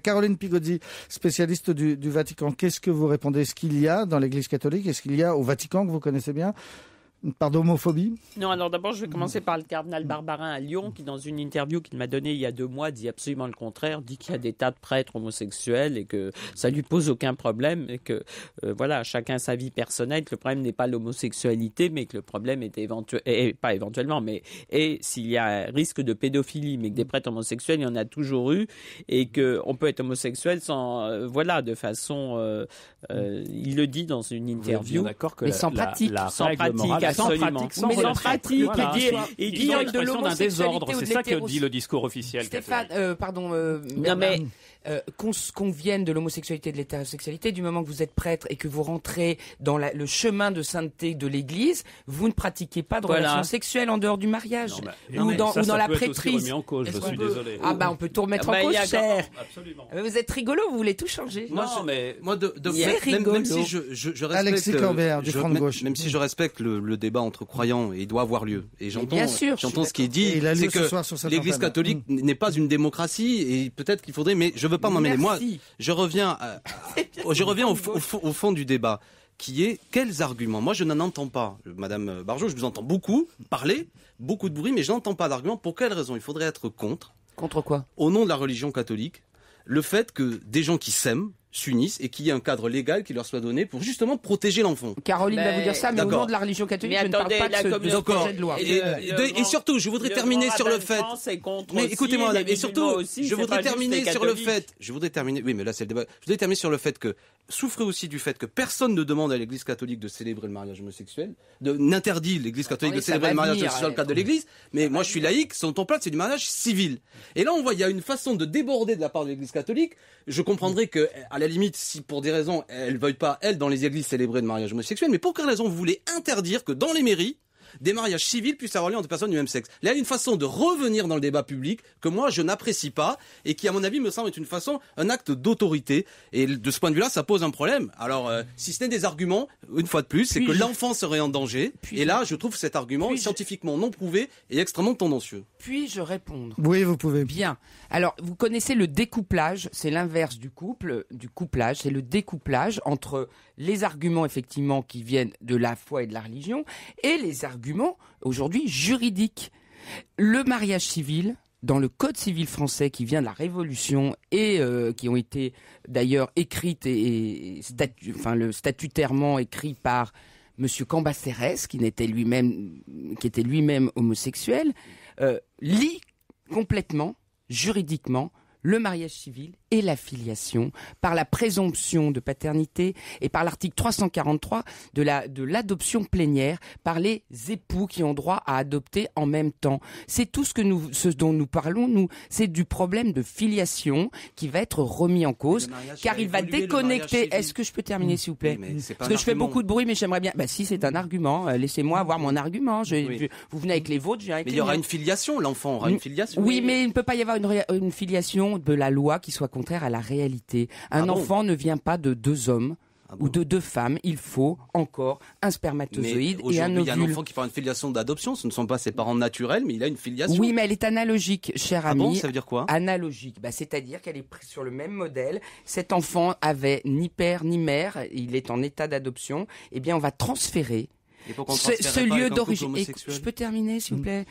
Caroline Pigozzi, spécialiste du Vatican. Qu'est-ce que vous répondez? Est-ce qu'il y a dans l'Église catholique, est-ce qu'il y a au Vatican, que vous connaissez bien, une part d'homophobie? Non, alors d'abord, je vais commencer par le cardinal Barbarin à Lyon, qui, dans une interview qu'il m'a donnée il y a 2 mois, dit absolument le contraire, dit qu'il y a des tas de prêtres homosexuels et que ça lui pose aucun problème et que, voilà, chacun sa vie personnelle, que le problème n'est pas l'homosexualité, mais que le problème est pas éventuellement, mais s'il y a un risque de pédophilie, mais que des prêtres homosexuels, il y en a toujours eu et qu'on peut être homosexuel sans, voilà, de façon, il le dit dans une interview, mais sans pratique. Sans pratique. Absolument. Mais sans pratique, il dit l'expression d'un désordre, c'est ça que dit le discours officiel. Stéphane, qu'on vienne de l'homosexualité et de l'hétérosexualité, du moment que vous êtes prêtre et que vous rentrez dans le chemin de sainteté de l'Église, vous ne pratiquez pas de relations sexuelles en dehors du mariage ou dans la prêtrise. Je suis désolé. Ah bah on peut tout remettre en cause, cher. Vous êtes rigolo, vous voulez tout changer. Même si je respecte Alexis Corbert, du Front de Gauche. Même si je respecte le débat entre croyants, et il doit avoir lieu. Et j'entends ce qui est dit, c'est que l'Église catholique n'est pas une démocratie, et peut-être qu'il faudrait, mais je veux pas m'emmêler. Moi, je reviens au fond du débat, qui est quels arguments. Moi, je n'en entends pas. Madame Barjot, je vous entends beaucoup parler, beaucoup de bruit, mais je n'entends pas d'arguments. Pour quelle raison? Il faudrait être contre. Contre quoi? Au nom de la religion catholique, le fait que des gens qui s'aiment s'unissent et qu'il y ait un cadre légal qui leur soit donné pour justement protéger l'enfant. Caroline va vous dire ça, mais au nom de la religion catholique, je ne parle pas de ce projet de loi. Et surtout, je voudrais terminer sur le fait... Mais écoutez-moi, et surtout, je voudrais terminer sur le fait... Oui, mais là, c'est le débat. Je voudrais terminer sur le fait que souffrez aussi du fait que personne ne demande à l'Église catholique de célébrer le mariage homosexuel, n'interdit l'Église catholique de célébrer le mariage homosexuel dans le cadre de l'Église, mais moi je suis laïque, son ton plat c'est du mariage civil. Et là on voit, il y a une façon de déborder de la part de l'Église catholique. Je comprendrais que, à la limite, si pour des raisons, elle veuille pas, elle, dans les églises, célébrer le mariage homosexuel, mais pour quelle raison vous voulez interdire que dans les mairies, des mariages civils puissent avoir lieu entre personnes du même sexe? Là, il y a une façon de revenir dans le débat public que moi, je n'apprécie pas et qui, à mon avis, me semble être une façon, un acte d'autorité. Et de ce point de vue-là, ça pose un problème. Alors, si ce n'est des arguments, une fois de plus, c'est que l'enfant serait en danger. Et là, je trouve cet argument scientifiquement non prouvé et extrêmement tendancieux. Puis-je répondre? Oui, vous pouvez. Bien. Alors, vous connaissez le découplage, c'est l'inverse du couplage, c'est le découplage entre les arguments, effectivement, qui viennent de la foi et de la religion, et les arguments, aujourd'hui, juridiques. Le mariage civil, dans le Code civil français qui vient de la Révolution et qui ont été d'ailleurs écrites statutairement écrits par Monsieur Cambacérès, qui était lui-même homosexuel, lie complètement, juridiquement, le mariage civil et la filiation par la présomption de paternité et par l'article 343 de l'adoption plénière par les époux qui ont droit à adopter en même temps. C'est tout ce dont nous parlons, nous, c'est du problème de filiation qui va être remis en cause, car il va déconnecter. Est-ce que je peux terminer, s'il vous plaît? Parce que je fais beaucoup de bruit, mais j'aimerais bien. Si c'est un argument, laissez-moi avoir mon argument. Vous venez avec les vôtres, je viens avec les miens. Mais il y aura une filiation, l'enfant aura une filiation. Oui, mais il ne peut pas y avoir une filiation de la loi qui soit contraire à la réalité. Un enfant ne vient pas de 2 hommes ou de 2 femmes. Il faut encore un spermatozoïde et un ovule. Il y a un enfant qui part une filiation d'adoption. Ce ne sont pas ses parents naturels, mais il a une filiation. Oui, mais elle est analogique, cher ami. Bon, ça veut dire quoi? Analogique. C'est-à-dire qu'elle est prise sur le même modèle. Cet enfant avait ni père ni mère. Il est en état d'adoption. Eh bien, on va transférer ce lieu d'origine. Je peux terminer, s'il vous plaît?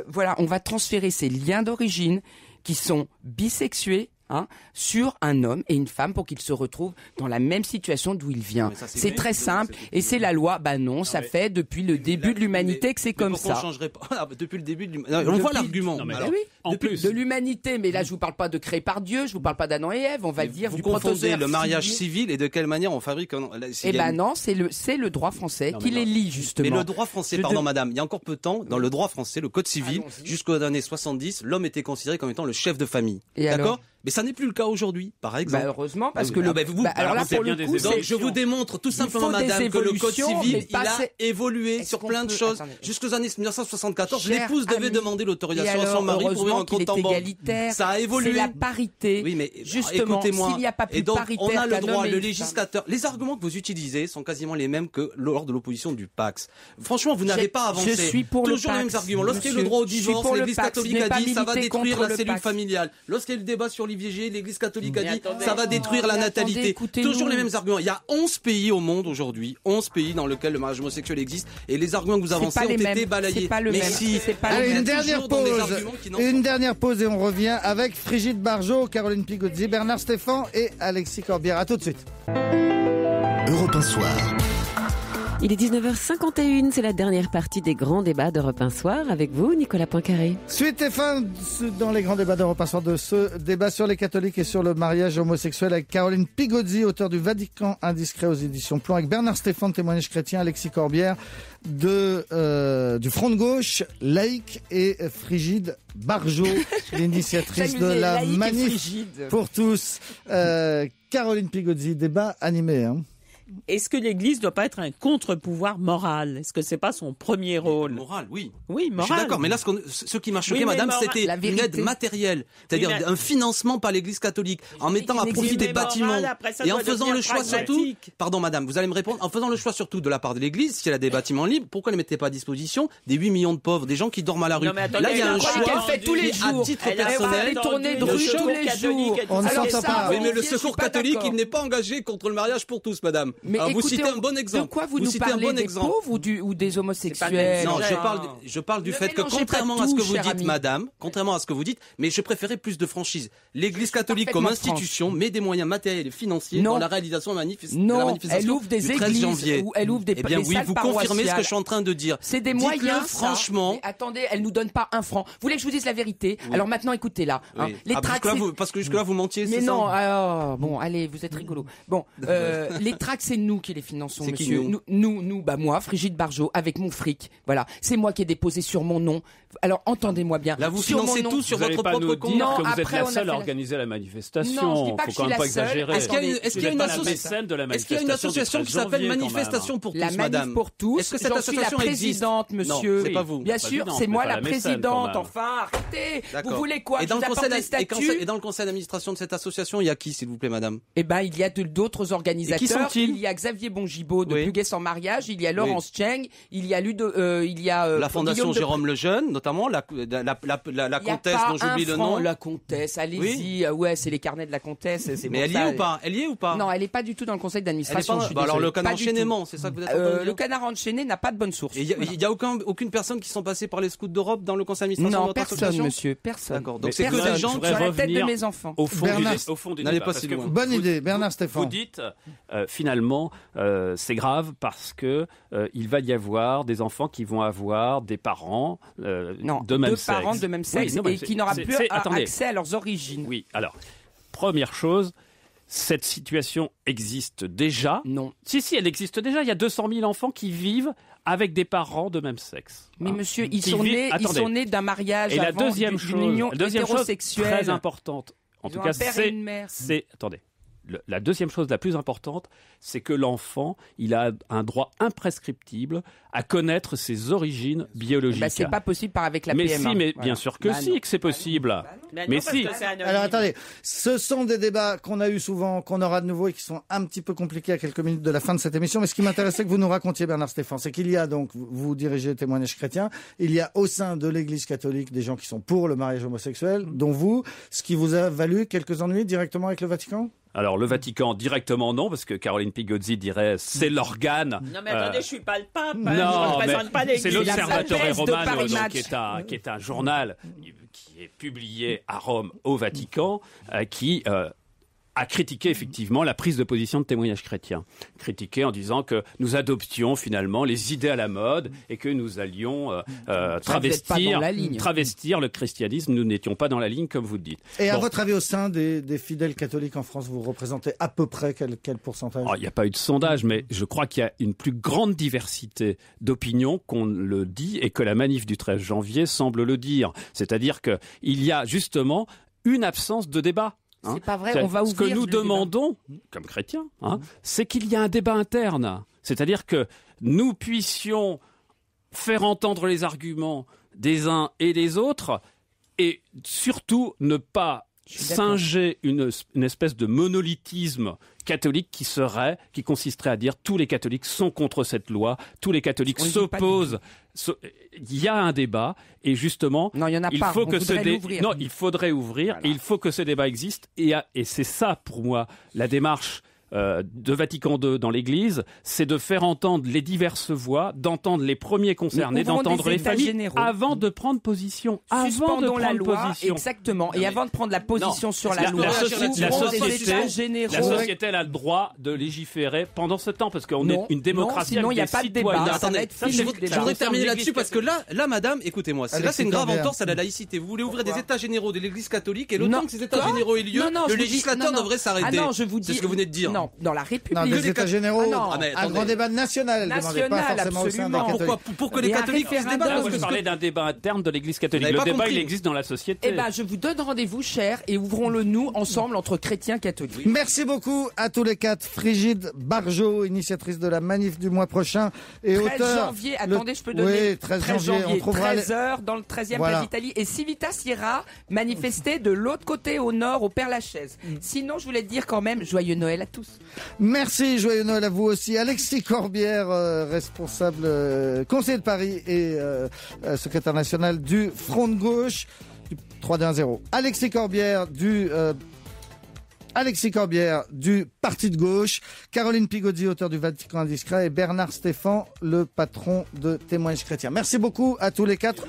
Voilà, on va transférer ces liens d'origine qui sont bisexués, sur un homme et une femme pour qu'ils se retrouvent dans la même situation d'où il vient. C'est très simple et c'est la loi. Ça fait depuis le début de l'humanité que c'est comme ça. On changerait pas depuis le début de l'humanité. On voit l'argument. De l'humanité, mais là je vous parle pas de créé par Dieu, je vous parle pas d'Adam et Ève, on va dire du protozoaire. Vous confondez le mariage civil et de quelle manière on fabrique non, c'est le droit français qui les lie justement. Mais le droit français, pardon madame, il y a encore peu de temps, dans le droit français, le code civil, jusqu'aux années 70, l'homme était considéré comme étant le chef de famille. D'accord? Mais ça n'est plus le cas aujourd'hui, par exemple. Heureusement, parce que alors là, pour le coup, je vous démontre tout simplement, madame, que le code civil, il a évolué sur plein de choses. Jusqu'aux années 1974, l'épouse devait demander l'autorisation à son mari pour vivre en compte en banque. Ça a évolué. C'est la parité. Oui, mais justement, s'il n'y a pas plus paritaire, on a le droit, le législateur. Les arguments que vous utilisez sont quasiment les mêmes que lors de l'opposition du Pax. Franchement, vous n'avez pas avancé. Je suis pour le Pax. Toujours les mêmes arguments. Lorsqu'il y a eu le droit au divorce, l'Église catholique a dit ça va détruire la cellule familiale. Lorsqu'il y a eu le débat sur Olivier G, l'Église catholique a dit ça va détruire la natalité. Toujours les mêmes arguments. Il y a 11 pays au monde aujourd'hui, 11 pays dans lesquels le mariage homosexuel existe, et les arguments que vous avancez ont été balayés. C'est pas le même. Allez, une dernière pause et on revient avec Brigitte Bardot, Caroline Pigozzi, Bernard Stéphan et Alexis Corbière. À tout de suite. Europe 1 Soir. Il est 19h51, c'est la dernière partie des grands débats d'Europe 1 Soir. Avec vous, Nicolas Poincaré. Suite et fin dans les grands débats d'Europe 1 Soir de ce débat sur les catholiques et sur le mariage homosexuel avec Caroline Pigozzi, auteur du Vatican indiscret aux éditions Plomb, avec Bernard Stéphan, témoignage chrétien, Alexis Corbière du Front de Gauche, laïque, et Frigide Bardot, l'initiatrice de la manif pour tous. Caroline Pigozzi, débat animé, hein. Est-ce que l'Église ne doit pas être un contre-pouvoir moral? Est-ce que c'est pas son premier rôle? Moral, oui. Oui, moral. Je suis d'accord, mais là, ce qui m'a choqué, madame, c'était une aide matérielle. C'est-à-dire un financement par l'Église catholique, en mettant à profit des bâtiments. Et en faisant le choix surtout, pardon madame, vous allez me répondre, en faisant le choix surtout de la part de l'Église, si elle a des bâtiments libres, pourquoi ne mettez pas à disposition des 8 millions de pauvres, des gens qui dorment à la rue? Là, il y a un choix qu'elle fait tous les jours. À titre personnel. Tourner de rue tous les jours. On ne s'entend pas. Oui, mais le secours catholique, il n'est pas engagé contre le mariage pour tous, madame. Alors, vous citez un bon exemple. De quoi vous nous parlez, des pauvres ou des homosexuels? Non, je parle du fait que contrairement à ce que vous dites, madame, contrairement à ce que vous dites, mais je préférais plus de franchise. L'Église catholique comme institution met des moyens matériels et financiers dans la réalisation de la manifestation elle ouvre des du 13 églises janvier. Ou elle ouvre des Eh bien oui, vous confirmez ce que je suis en train de dire. C'est des moyens, franchement. Mais attendez, elle nous donne pas un franc. Vous voulez que je vous dise la vérité? Alors maintenant, écoutez là. Oui. Les tracts, parce que jusque-là, vous mentiez, mais c'est non, ça? bon, allez, vous êtes rigolo. Bon, les tracts, c'est nous qui les finançons, C'est qui, monsieur. nous Moi, Brigitte Bardot, avec mon fric. Voilà. C'est moi qui ai déposé sur mon nom. Alors, entendez-moi bien. Là, vous sur financez mon nom, tout sur vous votre pas propre nous compte. dire Non, que vous êtes après, la on a seule fait à la- organiser la manifestation. Non, je dis pas que Faut quand je même pas suis la seule. exagérer. Est-ce qu'il y a une Vous êtes pas la mécène de la Est-ce qu'il y a une manifestation du association qui 13 s'appelle janvier, quand Manifestation même. pour tous, La manif madame? pour tous. Est-ce que cette J'en suis la association existe? présidente, monsieur. Non, c'est pas vous. Bien Pas sûr, présidente, c'est mais moi pas la la mécène, présidente. quand même. Enfin, arrêtez. D'accord. Vous voulez quoi? Et dans Je le vous apporte conseil des statuts? et dans le conseil d'administration de cette association, il y a qui, s'il vous plaît, madame? Eh ben, il y a d'autres organisateurs. Et qui sont-ils? Il y a Xavier Bongibaud de Oui. Plus Gai sans mariage. Il y a Laurence Cheng. Il y a La Fondation Guillaume de- Jérôme Lejeune, notamment la Il y a comtesse pas dont j'oublie un le franc, nom. La comtesse, allez-y. Ouais, c'est les carnets de la comtesse. Mais elle y est ou pas? Elle y est ou pas? Non, elle est pas du tout dans le conseil Elle est d'administration. pas. je suis Bah alors désolé. le canard Pas du enchaînement, tout. c'est ça que vous êtes en train de Le dire? canard enchaîné n'a pas de bonne source. Et il y a aucune personne qui sont passées par les scouts d'Europe dans le conseil d'administration de Non, votre personne, association? monsieur, personne. D'accord. Donc Mais c'est que personne. des gens Je qui voudrais Sur la tête de revenir mes enfants. Au fond Bernard, du n'allez débat, pas parce si que loin. Bonne idée, Bernard Stéphan. Vous dites finalement c'est grave parce que il va y avoir des enfants qui vont avoir des parents Non, de même deux sexe. parents de même sexe Oui, non, mais et qui n'aura plus attendez. accès à leurs origines. Oui, alors première chose, cette situation existe déjà. Non. Si, elle existe déjà. Il y a 200 000 enfants qui vivent avec des parents de même sexe. Mais Hein. monsieur, ils Qui sont vivent- Attendez. nés d'un mariage Et la avant, deuxième d'une chose, union chose hétérosexuelle. très importante, en Ils tout ont cas, un père et une mère. attendez. La deuxième chose la plus importante, c'est que l'enfant, il a un droit imprescriptible à connaître ses origines biologiques. C'est pas possible avec la mais PMA. si, mais Voilà. bien sûr que Bah si, non. que c'est possible. Mais Mais non, parce si. que c'est anonyme. Alors attendez, ce sont des débats qu'on a eu souvent, qu'on aura de nouveau et qui sont un petit peu compliqués à quelques minutes de la fin de cette émission. Mais ce qui m'intéressait que vous nous racontiez, Bernard Stéphan, c'est qu'il y a donc, vous dirigez Témoignage chrétien, il y a au sein de l'Église catholique des gens qui sont pour le mariage homosexuel, dont vous, ce qui vous a valu quelques ennuis directement avec le Vatican? Alors le Vatican directement non, parce que Caroline Pigozzi dirait c'est l'organe. Non mais attendez, je suis pas le pape. Non, je ne représente pas mais l'Église. c'est l'Observatore thèse de Romano, Paris donc, Match. qui est un journal qui est publié à Rome au Vatican, qui a critiqué effectivement la prise de position de Témoignage chrétien. Critiqué en disant que nous adoptions finalement les idées à la mode et que nous allions travestir le christianisme. Nous n'étions pas dans la ligne comme vous le dites. Et à Bon. votre avis, au sein des fidèles catholiques en France, vous représentez à peu près quel pourcentage? Il n'y a pas eu de sondage, mais je crois qu'il y a une plus grande diversité d'opinions qu'on le dit et que la manif du 13 janvier semble le dire. C'est-à-dire qu'il y a justement une absence de débat. Hein. C'est pas vrai, on va Ce que ouvrir nous le débat. demandons, comme chrétiens, c'est qu'il y a un débat interne. C'est-à-dire que nous puissions faire entendre les arguments des uns et des autres et surtout ne pas singer une espèce de monolithisme catholique qui consisterait à dire tous les catholiques sont contre cette loi, tous les catholiques s'opposent. Il y a un débat et justement, non, il y en a il pas. faut que il faudrait ouvrir voilà. Et il faut que ce débat existe et c'est ça pour moi la démarche de Vatican II dans l'Église, c'est de faire entendre les diverses voix, d'entendre les premiers concernés, d'entendre les familles généraux. Avant de prendre position. Suspendons la loi, exactement. Et avant de prendre la position sur la loi, la société elle a le droit de légiférer pendant ce temps parce qu'on est une démocratie. Sinon il n'y a pas de débat. Attendez, je voudrais terminer là-dessus parce que là, madame, écoutez-moi, c'est une grave entorse à la laïcité. Vous voulez ouvrir des états généraux de l'Église catholique et le temps que ces états généraux aient lieu, le législateur devrait s'arrêter. C'est ce que vous venez de dire. Dans la République. Des États généraux, un grand débat national. National, absolument. Pour que les catholiques puissent débattre. Vous parlez d'un débat interne de l'Église catholique. Le débat, il existe dans la société. Eh ben, je vous donne rendez-vous, cher, et ouvrons-le nous ensemble entre chrétiens catholiques. Merci beaucoup à tous les quatre. Frigide Barjot, initiatrice de la manif du mois prochain et 13 auteur. janvier, attendez, je peux donner. Oui, 13 janvier. On trouvera 13h dans le 13e place d'Italie. Et Civitas ira manifester de l'autre côté, au nord, au Père-Lachaise. Sinon, je voulais dire quand même, joyeux Noël à tous. Merci, joyeux Noël à vous aussi. Alexis Corbière, responsable conseiller de Paris et secrétaire national du Front de Gauche, 3-1-0. Alexis Corbière du Parti de Gauche, Caroline Pigozzi, auteur du Vatican indiscret, et Bernard Stéphan, le patron de Témoignages chrétiens. Merci beaucoup à tous les quatre.